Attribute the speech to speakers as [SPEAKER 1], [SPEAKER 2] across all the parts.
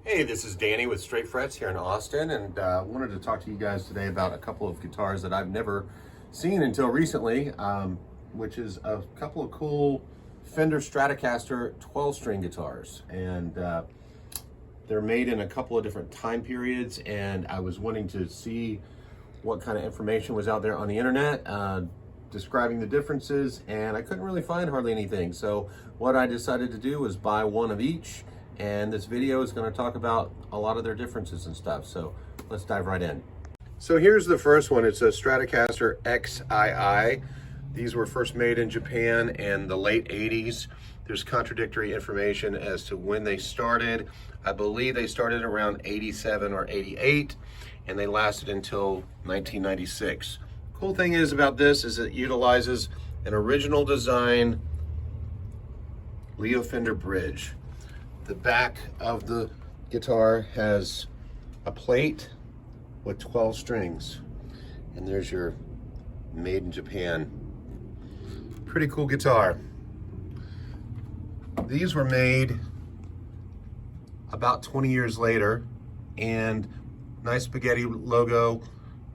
[SPEAKER 1] Hey, this is Danny with Straight Frets here in Austin, and wanted to talk to you guys today about a couple of guitars that I've never seen until recently, which is a couple of cool Fender Stratocaster 12-string guitars. And they're made in a couple of different time periods, and I was wanting to see what kind of information was out there on the internet describing the differences, and I couldn't really find hardly anything. So what I decided to do was buy one of each, and this video is going to talk about a lot of their differences and stuff. So let's dive right in. So here's the first one. It's a Stratocaster XII. These were first made in Japan in the late 80s. There's contradictory information as to when they started. I believe they started around 87 or 88, and they lasted until 1996. Cool thing is about this is it utilizes an original design Leo Fender bridge. The back of the guitar has a plate with 12 strings, and there's your made in Japan. Pretty cool guitar. These were made about 20 years later, and nice spaghetti logo,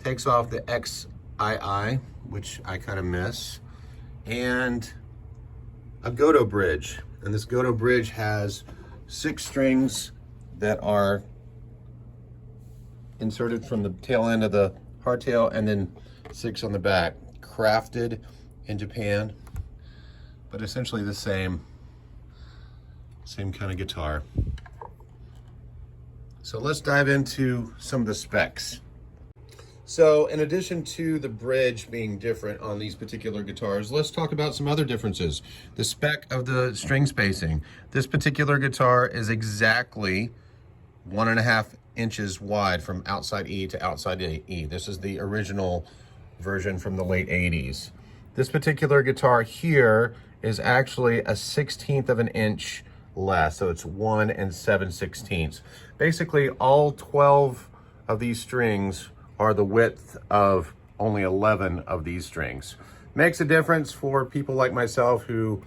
[SPEAKER 1] takes off the XII, which I kind of miss, and a Goto bridge. And this Goto bridge has 6 strings that are inserted from the tail end of the hardtail, and then 6 on the back. Crafted in Japan, but essentially the same kind of guitar. So let's dive into some of the specs. So in addition to the bridge being different on these particular guitars, let's talk about some other differences. The spec of the string spacing. This particular guitar is exactly 1.5 inches wide from outside E to outside E. This is the original version from the late 80s. This particular guitar here is actually a 1/16 of an inch less, so it's 1 7/16. Basically, all 12 of these strings are the width of only 11 of these strings. Makes a difference for people like myself who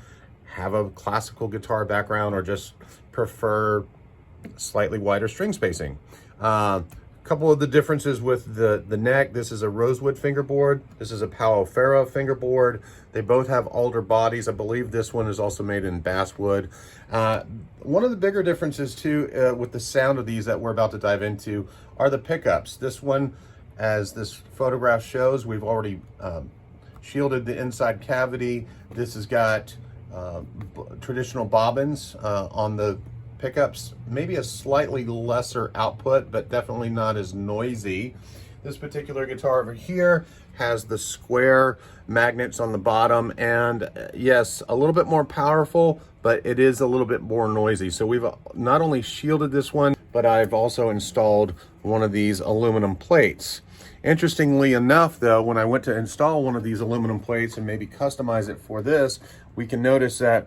[SPEAKER 1] have a classical guitar background or just prefer slightly wider string spacing. Couple of the differences with the neck. This is a rosewood fingerboard. This is a Palo Ferro fingerboard. They both have alder bodies. I believe this one is also made in basswood. One of the bigger differences too with the sound of these that we're about to dive into are the pickups. This one, as this photograph shows, we've already shielded the inside cavity. This has got traditional bobbins on the pickups, maybe a slightly lesser output, but definitely not as noisy. This particular guitar over here has the square magnets on the bottom, and yes, a little bit more powerful, but it is a little bit more noisy. So we've not only shielded this one, but I've also installed one of these aluminum plates. Interestingly enough though, when I went to install one of these aluminum plates and maybe customize it for this, we can notice that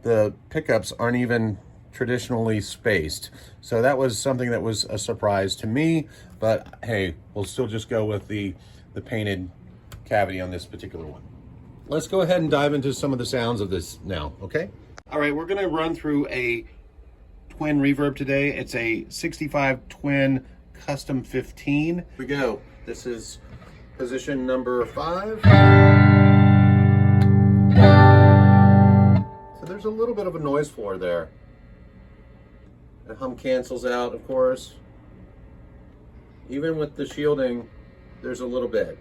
[SPEAKER 1] the pickups aren't even traditionally spaced. So that was something that was a surprise to me, but hey, we'll still just go with the painted cavity on this particular one. Let's go ahead and dive into some of the sounds of this now, okay? All right, we're gonna run through a twin reverb today. It's a 65 twin custom 15. Here we go. This is position number 5. There's a little bit of a noise floor there. The hum cancels out, of course. Even with the shielding, there's a little bit.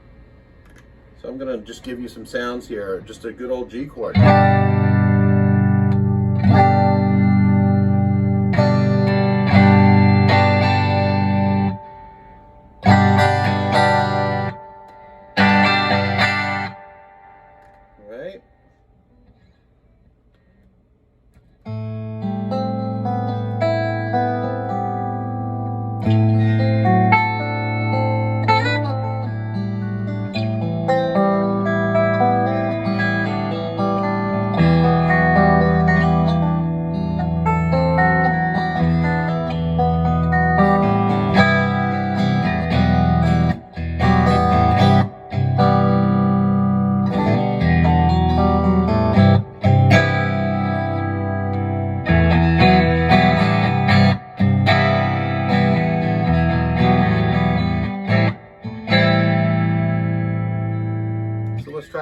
[SPEAKER 1] So I'm gonna just give you some sounds here. Just a good old G chord. Right?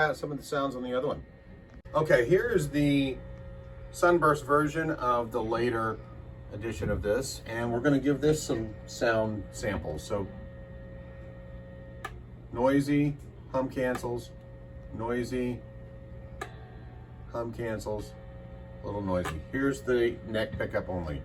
[SPEAKER 1] out some of the sounds on the other one. Okay, here's the Sunburst version of the later edition of this, and we're going to give this some sound samples. So noisy, hum cancels, noisy, hum cancels, a little noisy. Here's the neck pickup only.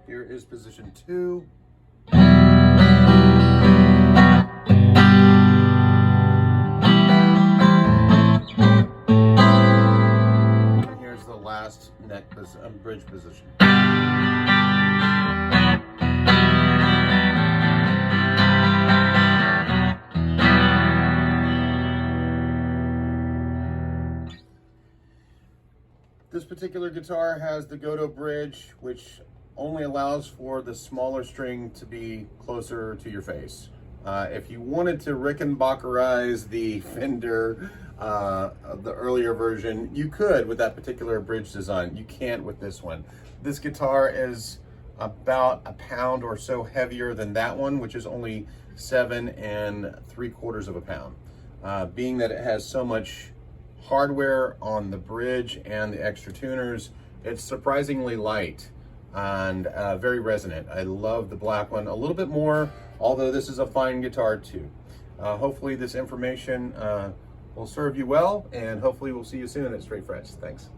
[SPEAKER 1] Here is position 2. And here's the last neck bridge position. This particular guitar has the Godot bridge, which only allows for the smaller string to be closer to your face. If you wanted to Rickenbackerize the Fender, the earlier version, you could with that particular bridge design. You can't with this one. This guitar is about a pound or so heavier than that one, which is only 7 3/4 pounds. Being that it has so much hardware on the bridge and the extra tuners, it's surprisingly light and very resonant. I love the black one a little bit more, although this is a fine guitar too. Hopefully this information will serve you well, and hopefully we'll see you soon at Straight Frets. Thanks.